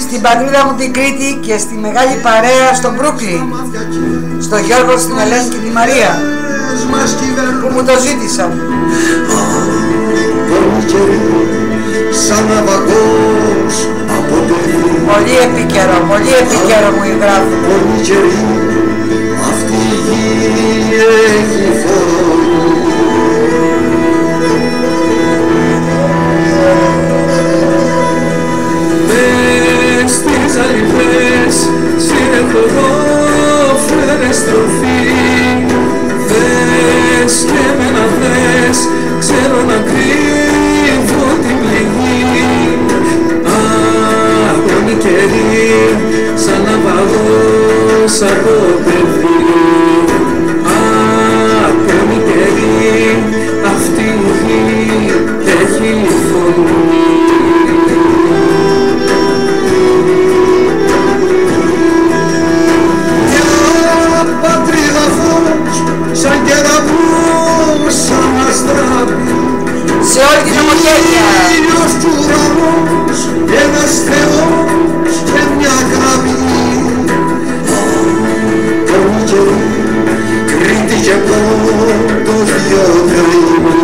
Στην πατρίδα μου την Κρήτη και στη μεγάλη παρέα στο Μπρούκλιν, στο Γιώργο, στην Ελένη και τη Μαρία που μου το ζήτησαν. Πολύ επίκαιρο μου γράφουν. Αυτή η γη έχει φως. Μες στις αληθές συνεχωρώ φέρε στροφή. Δες και εμένα δες, ξέρω να κρύβω την πληγή. Ακόμη καιρή σαν να παγώς από παιδί. Ακόμη καιρή αυτή η γη έχει φωνή. Μια πατρίδα φως σαν κεραυνός σαν αστράπη. Σε όλη την ομοχέρεια. Ήλιος κι ουρανός, ένας Θεός και μια γραμμή. Ακόμη καιρή, Κρήτη και Πόντος δυο καημοί.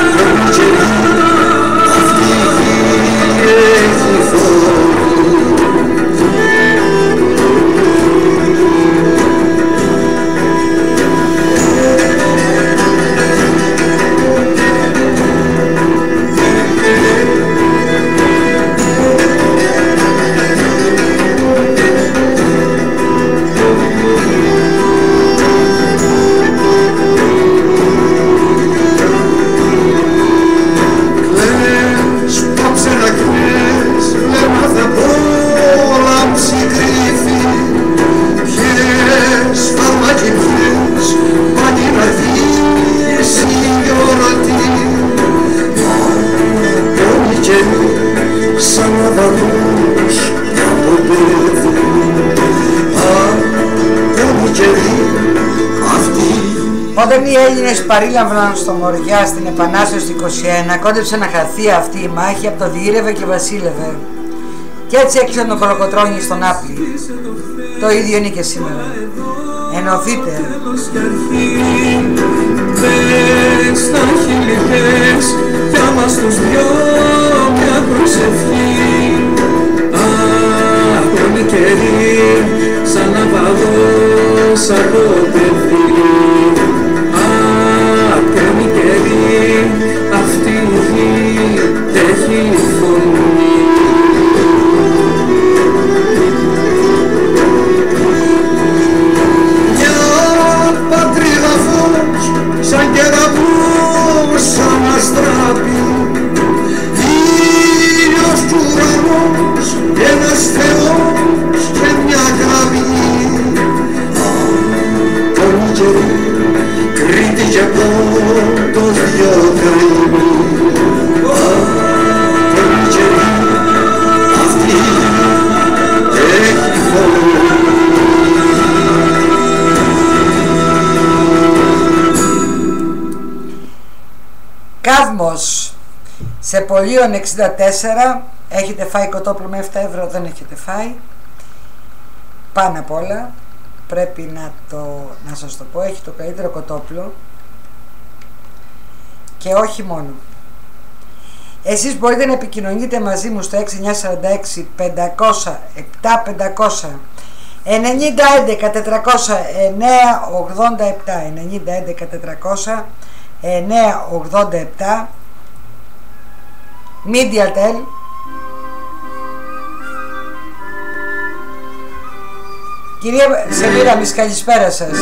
Ακόμη καιρή, αυτή η γη έχει φωνή. Όταν οι Έλληνες παρήλαμβαναν στο Μοριά στην Επανάσταση του 21, κόντεψε να χαθεί αυτή η μάχη από το διήρευε και βασίλευε. Και έτσι έκλεισαν τον Κολοκοτρώνη στον Άπλη. Το ίδιο είναι και σήμερα. Ενωθείτε. Πες τα χείλη πες, κι άμα στους δυο μια προσευχή. Ακόμη καιρή, σαν να παγώς από παιδί. Ακόμη καιρή, αυτή η γη έχει φωνή. Σαν κεραυνός σαν αστράπη, ήλιος κι ουρανός, ένας Θεός και μια γραμμή. Ακόμη καιρή, Κρήτη και Πόντος δυο καημοί. Ακόμη καιρή, αυτή έχει φωνή. Κάδμος, σε Πολύων 64, έχετε φάει κοτόπουλο με 7 ευρώ, δεν έχετε φάει. Πάνω απ' όλα, πρέπει να σας το πω, έχει το καλύτερο κοτόπουλο και όχι μόνο. Εσείς μπορείτε να επικοινωνείτε μαζί μου στο 6946 500 7500 9011 400 987 9011 400 987 Mediatel. Κυρία Σεμίραμις, καλησπέρα σας.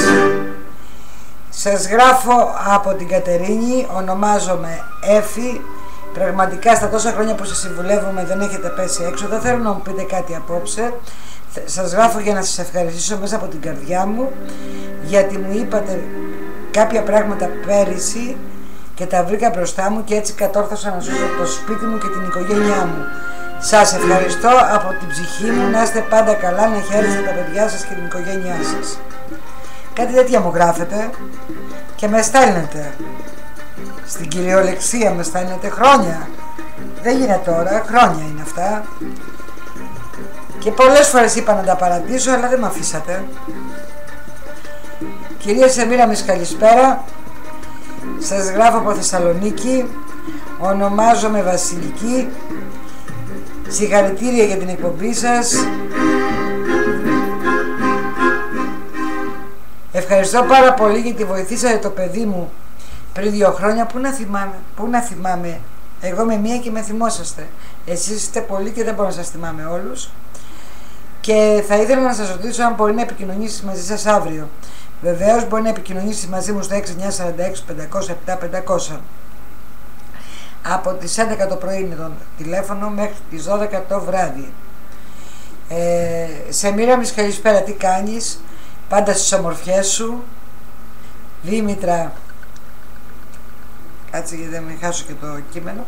Σας γράφω από την Κατερίνη, ονομάζομαι Έφη. Πραγματικά στα τόσα χρόνια που σας συμβουλεύομαι δεν έχετε πέσει έξω. Δεν θέλω να μου πείτε κάτι απόψε. Σας γράφω για να σας ευχαριστήσω μέσα από την καρδιά μου, γιατί μου είπατε κάποια πράγματα πέρυσι και τα βρήκα μπροστά μου και έτσι κατόρθωσα να σώσω το σπίτι μου και την οικογένειά μου. Σας ευχαριστώ από την ψυχή μου, να είστε πάντα καλά, να χαίρεστε τα παιδιά σας και την οικογένειά σας. Κάτι τέτοια μου γράφετε και με στέλνετε. Στην κυριολεξία με στέλνετε χρόνια. Δεν γίνεται τώρα, χρόνια είναι αυτά. Και πολλές φορές είπα να τα παρατήσω, αλλά δεν με αφήσατε. Κυρία Σεμίραμις, καλησπέρα. Σας γράφω από Θεσσαλονίκη. Ονομάζομαι Βασιλική. Συγχαρητήρια για την εκπομπή σας. Ευχαριστώ πάρα πολύ γιατί βοηθήσατε το παιδί μου πριν 2 χρόνια. Πού να θυμάμαι. Εγώ με μία και με θυμόσαστε. Εσείς είστε πολλοί και δεν μπορώ να σας θυμάμαι όλους. Και θα ήθελα να σας ρωτήσω αν μπορεί να επικοινωνήσει μαζί σας αύριο. Βεβαίως μπορεί να επικοινωνήσει μαζί μου στο 6946-500-7500. Από τις 11 το πρωί είναι το τηλέφωνο μέχρι τις 12 το βράδυ. Σεμίραμις, καλησπέρα, τι κάνεις? Πάντα στις ομορφιές σου. Δήμητρα, κάτσε γιατί δεν με χάσω και το κείμενο,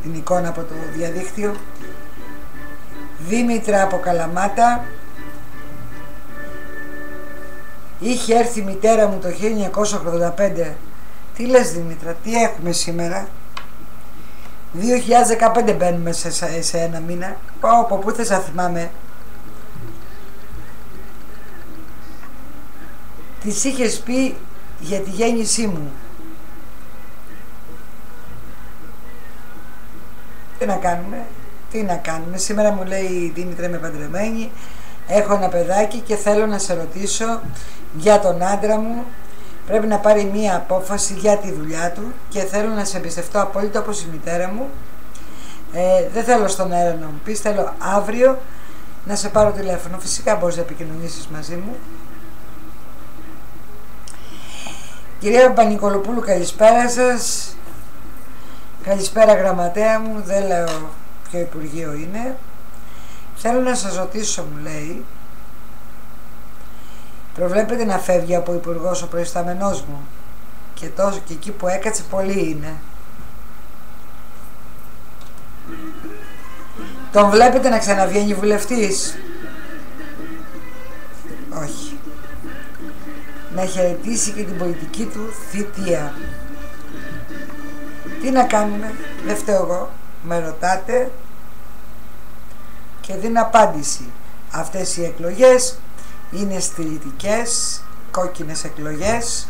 την εικόνα από το διαδίκτυο. Δήμητρα από Καλαμάτα. Είχε έρθει η μητέρα μου το 1985. Τι λες Δήμητρα, τι έχουμε σήμερα? 2015 μπαίνουμε σε ένα μήνα. Από πού θες να θυμάμαι? Της είχες πει για τη γέννησή μου. Τι να κάνουμε. Σήμερα μου λέει η Δήμητρα, είμαι παντρεμένη, έχω ένα παιδάκι και θέλω να σε ρωτήσω για τον άντρα μου. Πρέπει να πάρει μία απόφαση για τη δουλειά του και θέλω να σε εμπιστευτώ απόλυτα όπως η μητέρα μου. Δεν θέλω στον αέρα να μου πεις, θέλω αύριο να σε πάρω τηλέφωνο. Φυσικά μπορείς να επικοινωνήσεις μαζί μου. Κυρία Πανικολοπούλου, καλησπέρα σας. Καλησπέρα γραμματέα μου, δεν λέω ποιο Υπουργείο είναι. Θέλω να σας ρωτήσω, μου λέει, προβλέπετε να φεύγει από υπουργός ο προϊστάμενός μου? Και εκεί που έκατσε πολύ είναι. Τον βλέπετε να ξαναβγαίνει βουλευτής? Όχι. Να χαιρετήσει και την πολιτική του θητεία. Τι να κάνουμε, δεν φταίω εγώ. Με ρωτάτε και δίνω απάντηση. Αυτές οι εκλογές είναι στηρητικές, κόκκινες εκλογές.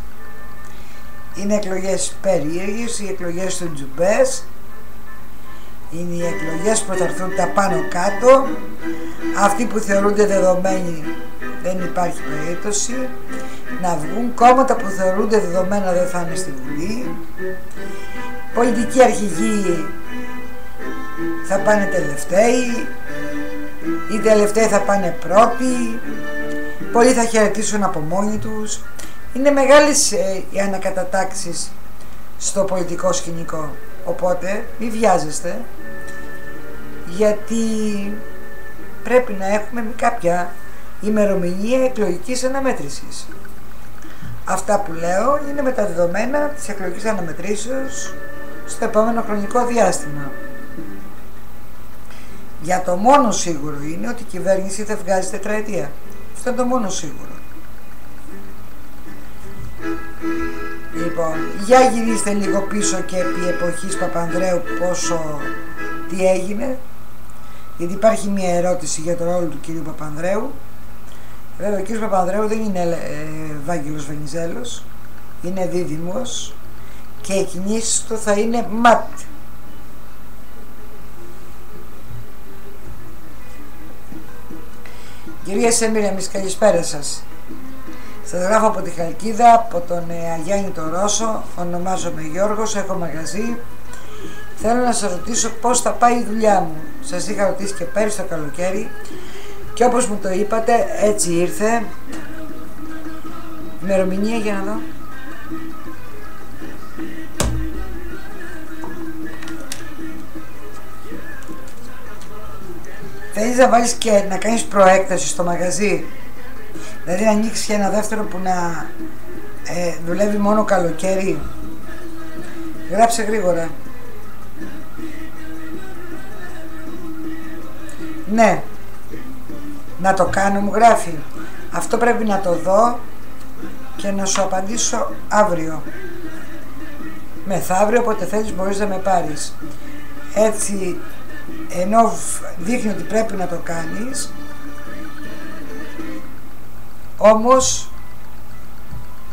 Είναι εκλογές περίεργες, οι εκλογές του Τζουμπές. Είναι οι εκλογές που θα έρθουν τα πάνω κάτω. Αυτοί που θεωρούνται δεδομένοι δεν υπάρχει περίπτωση να βγουν. Κόμματα που θεωρούνται δεδομένα δεν θα είναι στη Βουλή. Πολιτικοί αρχηγοί θα πάνε τελευταίοι. Οι τελευταίοι θα πάνε πρώτοι. Πολλοί θα χαιρετήσουν από μόνοι τους. Είναι μεγάλες οι ανακατατάξεις στο πολιτικό σκηνικό. Οπότε μη βιάζεστε, γιατί πρέπει να έχουμε κάποια ημερομηνία εκλογικής αναμέτρησης. Αυτά που λέω είναι με τα δεδομένα της εκλογικής αναμετρήσεως στο επόμενο χρονικό διάστημα. Για το μόνο σίγουρο είναι ότι η κυβέρνηση θα βγάζει τετραετία. Αυτό είναι το μόνο σίγουρο. Λοιπόν, για γυρίστε λίγο πίσω και επί εποχής Παπανδρέου τι έγινε, γιατί υπάρχει μια ερώτηση για το ρόλο του κυρίου Παπανδρέου. Βέβαια ο κύριος Παπανδρέου δεν είναι Βάγγελος Βενιζέλος, είναι δίδυμος και οι κινήσεις του θα είναι ματ. Κυρία Σεμίραμις, καλησπέρα σας. Σας γράφω από τη Χαλκίδα, από τον Αγιάννη τον Ρώσο. Ονομάζομαι Γιώργος, έχω μαγαζί. Θέλω να σας ρωτήσω πώς θα πάει η δουλειά μου. Σας είχα ρωτήσει και πέρυσι το καλοκαίρι και όπως μου το είπατε έτσι ήρθε. Ημερομηνία για να δω. Θέλεις να βάλεις και να κάνεις προέκταση στο μαγαζί? Δηλαδή να ανοίξεις και ένα δεύτερο που να δουλεύει μόνο καλοκαίρι? Γράψε γρήγορα. Ναι, να το κάνω, μου γράφει. Αυτό πρέπει να το δω και να σου απαντήσω αύριο. μεθαύριο, όποτε θέλεις μπορείς να με πάρεις. Έτσι, ενώ δείχνει ότι πρέπει να το κάνεις, όμως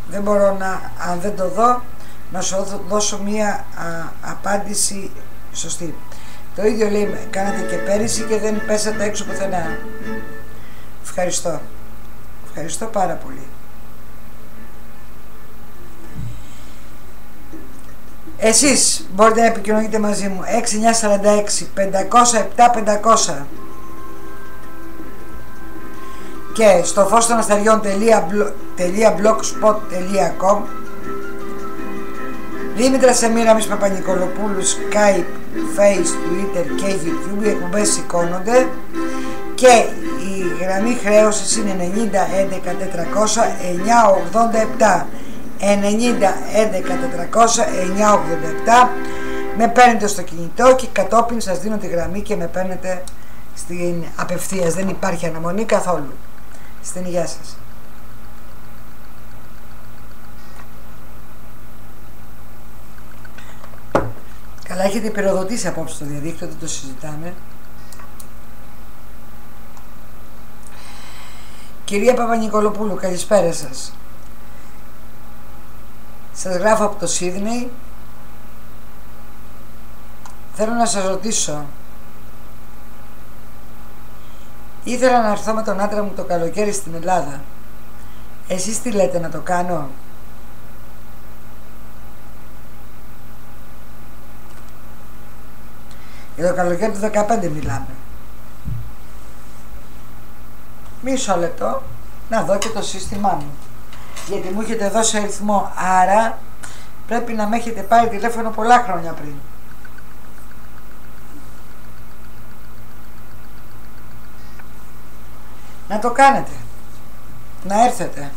δεν μπορώ να, αν δεν το δω, να σου δώσω μία απάντηση σωστή. Το ίδιο λέει κάνατε και πέρυσι και δεν πέσατε έξω πουθενά. Ευχαριστώ. Ευχαριστώ πάρα πολύ. Εσείς μπορείτε να επικοινωνείτε μαζί μου 6946 507 500 και στο φως-των-αστεριών.blogspot.com. Δήμητρα Σεμίραμης Παπανικολοπούλου, Skype, Face, Twitter και YouTube. Οι εκπομπές σηκώνονται και η γραμμή χρέωσης είναι 90 11 400 987. 90 11 400 987. Με παίρνετε στο κινητό και κατόπιν σας δίνω τη γραμμή και με παίρνετε στην απευθείας. Δεν υπάρχει αναμονή καθόλου. Στην υγεία σας. Καλά, έχετε πυροδοτήσει απόψε στο διαδίκτυο, δεν το συζητάμε. Κυρία Παπανικολοπούλου, καλησπέρα σας. Σας γράφω από το Σίδνεϊ. Θέλω να σας ρωτήσω. Ήθελα να έρθω με τον άντρα μου το καλοκαίρι στην Ελλάδα. Εσείς τι λέτε, να το κάνω? Για το καλοκαίρι του 15 μιλάμε. Μισό λεπτό να δω και το σύστημά μου, γιατί μου έχετε δώσει αριθμό, άρα πρέπει να με έχετε πάρει τηλέφωνο πολλά χρόνια πριν. Να το κάνετε, να έρθετε.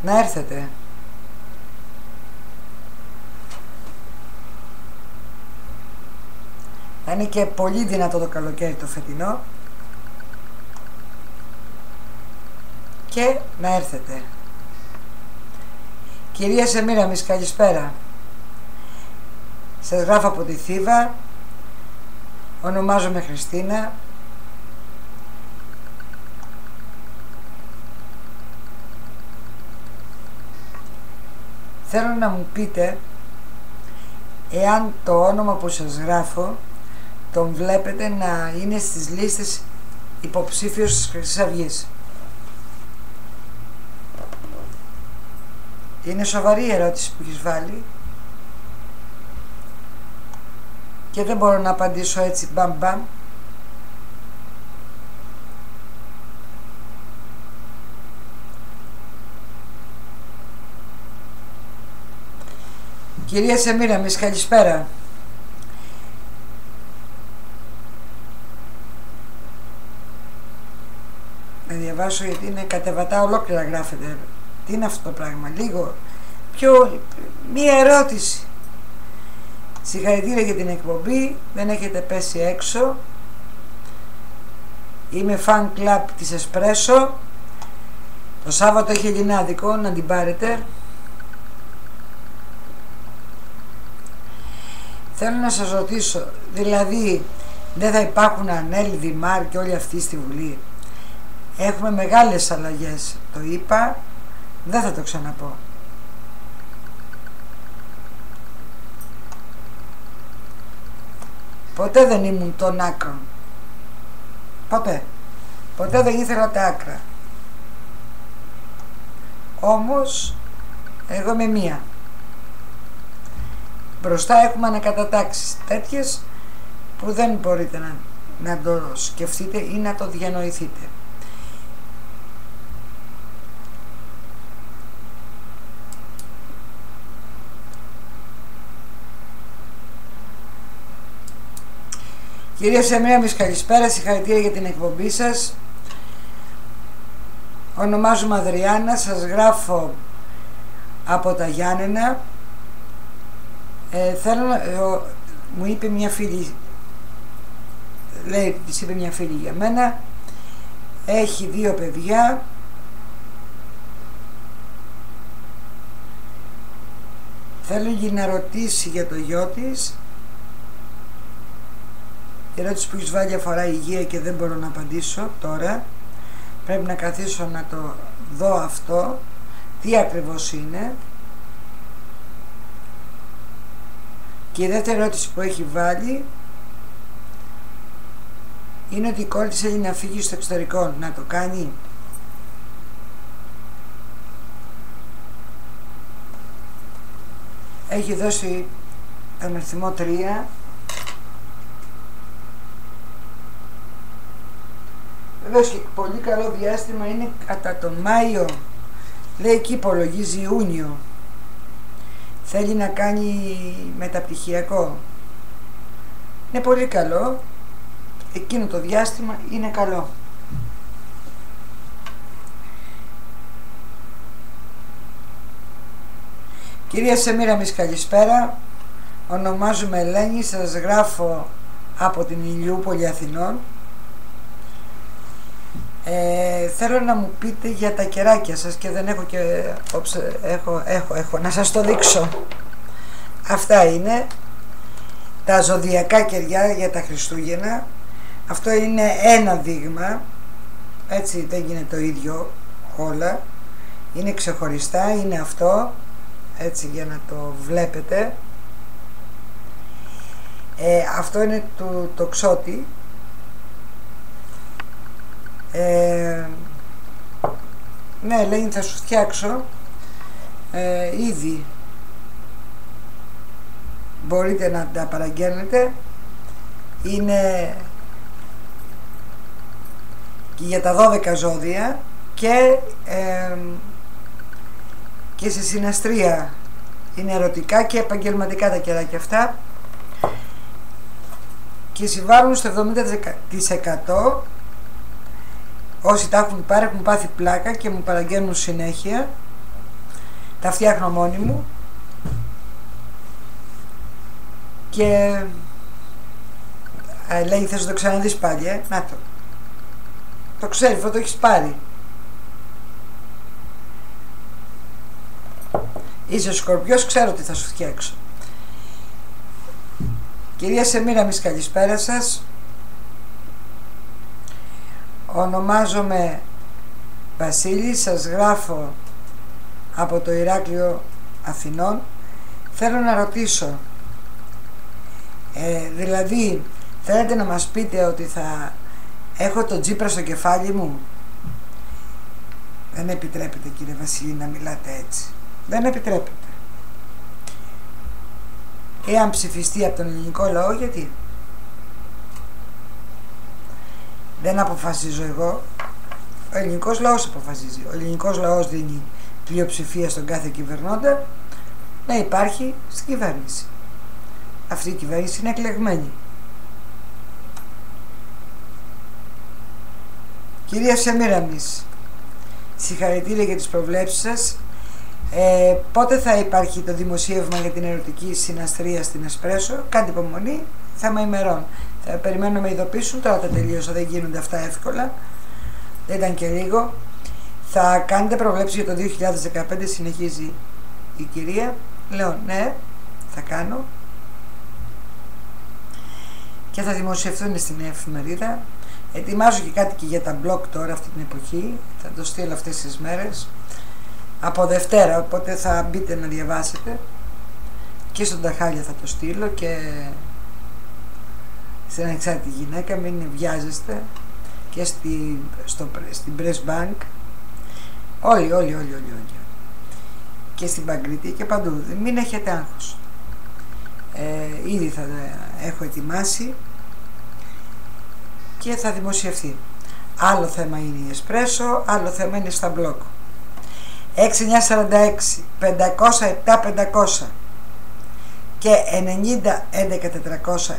Να έρθετε. Θα είναι και πολύ δυνατό το καλοκαίρι το φετινό. Και να έρθετε. Κυρία Σεμίραμης, καλησπέρα. Σας γράφω από τη Θήβα. Ονομάζομαι Χριστίνα. Θέλω να μου πείτε εάν το όνομα που σας γράφω τον βλέπετε να είναι στις λίστες υποψήφιος της Χρυσής Αυγής. Είναι σοβαρή η ερώτηση που έχεις βάλει και δεν μπορώ να απαντήσω έτσι μπαμ μπαμ. Κυρία Σεμίραμης, καλησπέρα. Να διαβάσω γιατί είναι κατεβατά, ολόκληρα γράφεται. Τι είναι αυτό το πράγμα, λίγο πιο μία ερώτηση. Συγχαρητήρια για την εκπομπή, δεν έχετε πέσει έξω. Είμαι fan club της Εσπρέσο. Το Σάββατο έχει ελληνάδικο, να την πάρετε. Θέλω να σας ρωτήσω, δηλαδή δεν θα υπάρχουν Ανέλη, Δημάρ και όλοι αυτοί στη Βουλή? Έχουμε μεγάλες αλλαγές, το είπα, δεν θα το ξαναπώ. Ποτέ δεν ήμουν των άκρων. Ποτέ. Ποτέ δεν ήθελα τα άκρα. Όμως, εγώ είμαι μία. Μπροστά έχουμε ανακατατάξεις τέτοιες που δεν μπορείτε να το σκεφτείτε ή να το διανοηθείτε. Κυρία Σεμίραμης, καλησπέρα, συγχαρητήρια για την εκπομπή σας. Ονομάζομαι Αδριάννα, σας γράφω από τα Γιάννενα. Μου είπε μια φίλη, λέει, της είπε μια φίλη για μένα, έχει 2 παιδιά, Θέλω να ρωτήσει για το γιο της. Η ερώτηση που έχεις βάλει αφορά υγεία και δεν μπορώ να απαντήσω τώρα. Πρέπει να καθίσω να το δω αυτό, τι ακριβώς είναι. Και η δεύτερη ερώτηση που έχει βάλει είναι ότι η κόρη της θέλει να φύγει στο εξωτερικό. Να το κάνει. Έχει δώσει τον αριθμό 3. Βεβαίως και πολύ καλό διάστημα είναι κατά τον Μάιο. Λέει εκεί υπολογίζει Ιούνιο. Θέλει να κάνει μεταπτυχιακό. Είναι πολύ καλό. Εκείνο το διάστημα είναι καλό. Κυρία Σεμίραμις, καλησπέρα. Ονομάζομαι Ελένη, σας γράφω από την Ηλιούπολη Αθηνών. Θέλω να μου πείτε για τα κεράκια σας και δεν έχω και... Έχω να σας το δείξω. Αυτά είναι τα ζωδιακά κεριά για τα Χριστούγεννα. Αυτό είναι ένα δείγμα, έτσι δεν γίνεται το ίδιο όλα, είναι ξεχωριστά, είναι αυτό, έτσι για να το βλέπετε. Αυτό είναι το τοξότη. Ναι, λέει θα σου φτιάξω. Ήδη μπορείτε να τα παραγγέλνετε. Είναι και για τα 12 ζώδια και σε συναστρία. Είναι ερωτικά και επαγγελματικά τα κεράκια αυτά και συμβάλλουν στο 70%. Όσοι τα έχουν πάρει έχουν πάθει πλάκα και μου παραγγέλνουν συνέχεια. Τα φτιάχνω μόνη μου και λέει θες να το ξαναδείς πάλι, να το ξέρει, αυτό το έχεις πάρει. Είσαι Σκορπιός, ξέρω τι θα σου φτιάξω. Κυρία Σεμίραμις, καλησπέρα σας. Ονομάζομαι Βασίλη, σας γράφω από το Ηράκλειο Αθηνών. Θέλω να ρωτήσω, δηλαδή θέλετε να μας πείτε ότι θα έχω το Τζίπρα στο κεφάλι μου? Δεν επιτρέπετε, κύριε Βασίλη, να μιλάτε έτσι. Δεν επιτρέπετε. Εάν ψηφιστεί από τον ελληνικό λαό, γιατί? Δεν αποφασίζω εγώ. Ο ελληνικός λαός αποφασίζει. Ο ελληνικός λαός δίνει πλειοψηφία στον κάθε κυβερνώντα να υπάρχει στην κυβέρνηση. Αυτή η κυβέρνηση είναι εκλεγμένη. Κυρία Σεμίραμις, συγχαρητήρια για τις προβλέψεις σας. Πότε θα υπάρχει το δημοσίευμα για την ερωτική συναστρία στην Εσπρέσο? Κάντε υπομονή, θέμα ημερών. Θα περιμένω να με ειδοποιήσουν, τώρα τα τελείωσα, δεν γίνονται αυτά εύκολα. Δεν ήταν και λίγο. Θα κάνετε προβλέψεις για το 2015, συνεχίζει η κυρία. Λέω ναι, θα κάνω. Και θα δημοσιευθούν στην εφημερίδα. Ετοιμάζω και κάτι και για τα blog τώρα αυτή την εποχή. Θα το στείλω αυτές τις μέρες. Από Δευτέρα, οπότε θα μπείτε να διαβάσετε. Και στον Ταχάλια θα το στείλω και στην Ανεξάρτητη Γυναίκα, μην βιάζεστε. Και στην Press Bank. Όλοι. Και στην Παγκριτή και παντού. Μην έχετε άγχος. Ήδη θα έχω ετοιμάσει και θα δημοσιευθεί. Άλλο θέμα είναι η Εσπρέσο, άλλο θέμα είναι στα blog. 6946 507 500 και 90 11 400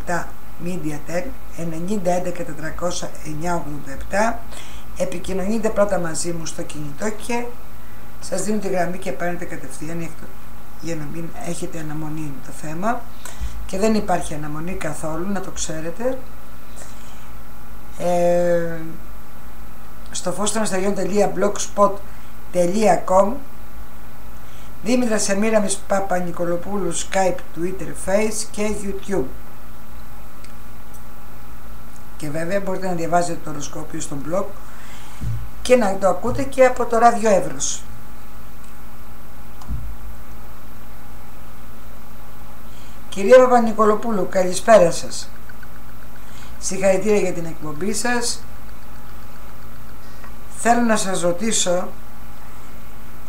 987 MediaTel, 90 11 400 987. Επικοινωνείτε πρώτα μαζί μου στο κινητό και σας δίνω τη γραμμή και παίρνετε κατευθείαν για να μην έχετε αναμονή το θέμα. Και δεν υπάρχει αναμονή καθόλου, να το ξέρετε. Στο fostonastagion.blogspot.com. Δήμητρα Σεμίραμις Παπα-Νικολοπούλου, Skype, Twitter, Face και YouTube. Και βέβαια μπορείτε να διαβάζετε το οροσκόπιο στο blog και να το ακούτε και από το ράδιο Εύρος. Κυρία Παπα-Νικολοπούλου, καλησπέρα σας. Συγχαρητήρια για την εκπομπή σας. Θέλω να σας ρωτήσω,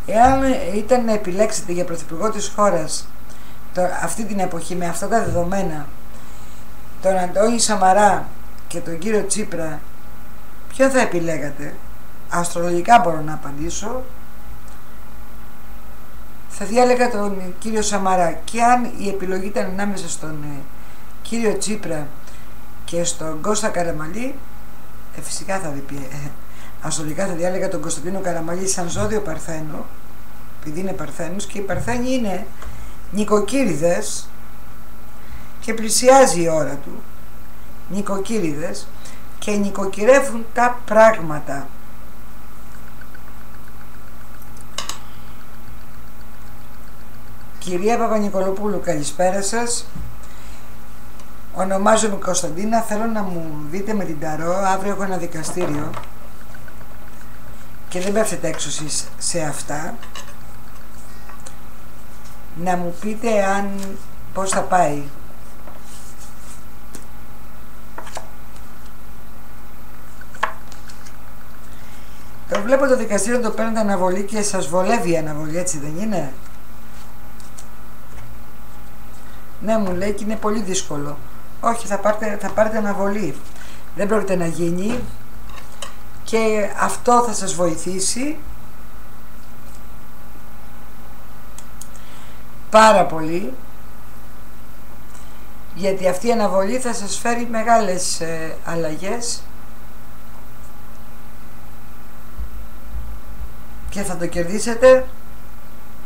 εάν ήταν να επιλέξετε για πρωθυπουργό της χώρας αυτή την εποχή με αυτά τα δεδομένα, τον Αντώνη Σαμαρά και τον κύριο Τσίπρα, ποιον θα επιλέγατε? Αστρολογικά μπορώ να απαντήσω. Θα διάλεγα τον κύριο Σαμαρά, και αν η επιλογή ήταν ανάμεσα στον κύριο Τσίπρα και στον Κώστα Καραμανλή, φυσικά θα δει αστρολογικά θα διάλεγα τον Κωνσταντίνο Καραμανλή σαν ζώδιο Παρθένο, επειδή είναι Παρθένος και οι Παρθένοι είναι νοικοκύριδες και πλησιάζει η ώρα του. Νοικοκύριδες και νοικοκυρεύουν τα πράγματα. Κυρία Παπα-Νικολοπούλου, καλησπέρα σας. Ονομάζομαι Κωνσταντίνα. Θέλω να μου δείτε με την ταρό. Αύριο έχω ένα δικαστήριο και δεν πέφτετε έξω σε αυτά. Να μου πείτε πώς θα πάει. Το βλέπω το δικαστήριο το παίρνετε αναβολή και σας βολεύει η αναβολή, έτσι δεν είναι? Ναι, μου λέει, και είναι πολύ δύσκολο. Όχι, θα πάρετε αναβολή. Δεν πρόκειται να γίνει και αυτό θα σας βοηθήσει πάρα πολύ, γιατί αυτή η αναβολή θα σας φέρει μεγάλες αλλαγές και θα το κερδίσετε.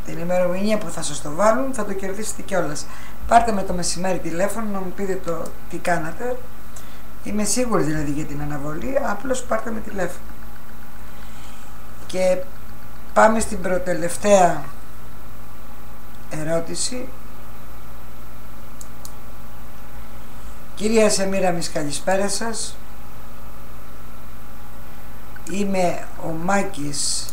Την ημερομηνία που θα σας το βάλουν θα το κερδίσετε κιόλας. Πάρτε με το μεσημέρι τηλέφωνο να μου πείτε τι κάνατε. Είμαι σίγουρη δηλαδή για την αναβολή, απλώς πάρτε με τηλέφωνο. Και πάμε στην προτελευταία ερώτηση. Κυρία Σεμίραμις, καλησπέρα σας. Είμαι ο Μάκης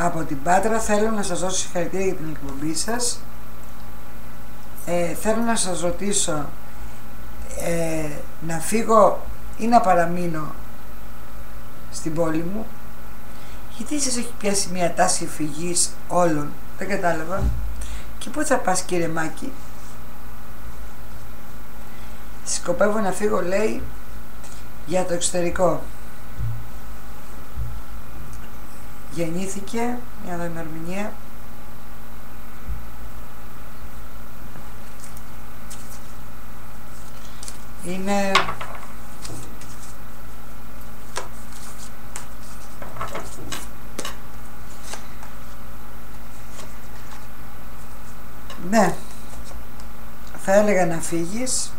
από την Πάτρα. Θέλω να σας δώσω συγχαρητήρια για την εκπομπή σας. Θέλω να σας ρωτήσω, να φύγω ή να παραμείνω στην πόλη μου? Γιατί σας έχει πιάσει μια τάση φυγής όλων? Δεν κατάλαβα. Και πού θα πας, κύριε Μάκη? Σκοπεύω να φύγω, λέει, για το εξωτερικό. Γεννήθηκε, μια εδώ ημερομηνία, είναι ναι, θα έλεγα να φύγεις.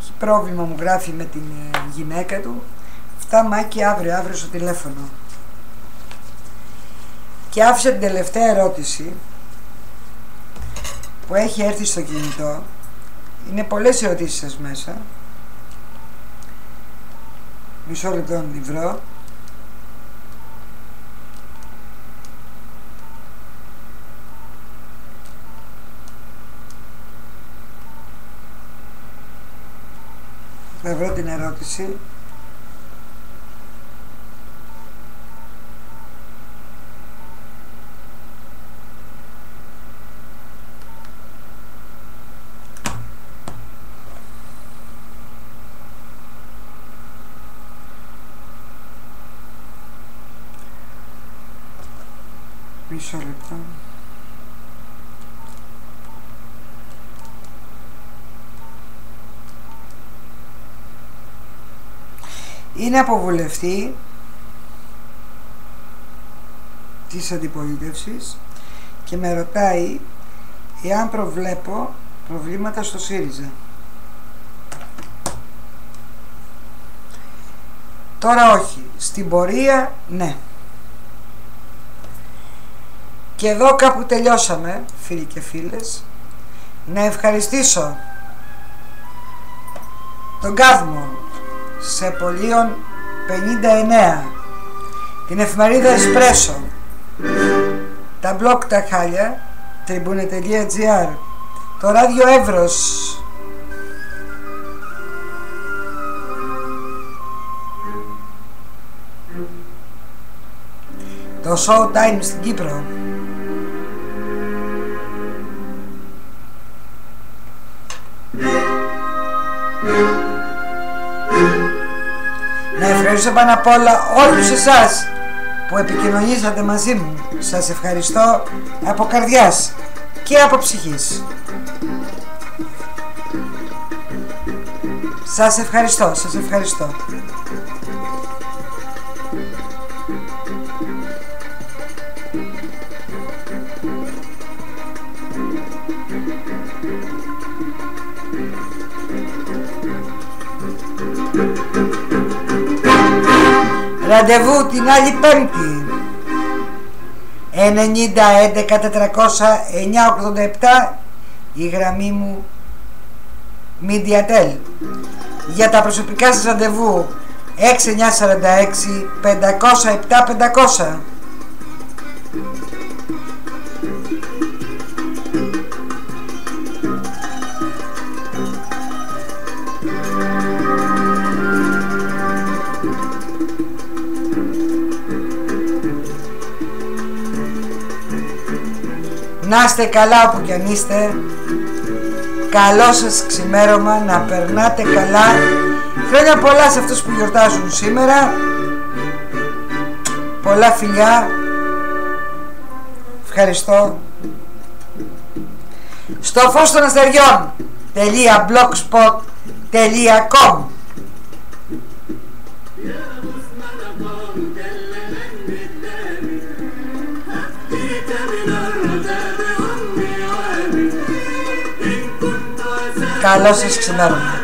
Έχει πρόβλημα, μου γράφει, με την γυναίκα του. Αυτά, Μάκη, αύριο στο τηλέφωνο. Και άφησα την τελευταία ερώτηση που έχει έρθει στο κινητό. Είναι πολλές ερωτήσεις σας μέσα. Μισό λεπτό να την βρω. Θα βρω την ερώτηση. Μισό λεπτό. Είναι από βουλευτή της αντιπολίτευσης και με ρωτάει εάν προβλέπω προβλήματα στο ΣΥΡΙΖΑ. Τώρα όχι, στην πορεία ναι. Και εδώ κάπου τελειώσαμε, φίλοι και φίλες. Να ευχαριστήσω τον Κάθμο σε Πολίων 59, την εφημερίδα Εσπρέσο, τα blog τα Χάλια, tribune.gr, το ράδιο Εύρος, το Showtime στην Κύπρο, να ευχαριστώ πάνω απ' όλα όλους εσάς που επικοινωνήσατε μαζί μου. Σας ευχαριστώ από καρδιάς και από ψυχής. Σας ευχαριστώ, σας ευχαριστώ. Ραντεβού την άλλη Πέμπτη 90 11 400 987, η γραμμή μου Mediatel. Για τα προσωπικά σας ραντεβού 6946 507 500. Να είστε καλά όπου κι αν είστε. Καλό σας ξημέρωμα, να περνάτε καλά. Χρόνια πολλά σε αυτούς που γιορτάζουν σήμερα. Πολλά φιλιά. Ευχαριστώ. Στο φως των αστεριών .blogspot.com. Καλό σας ξημέρωμα.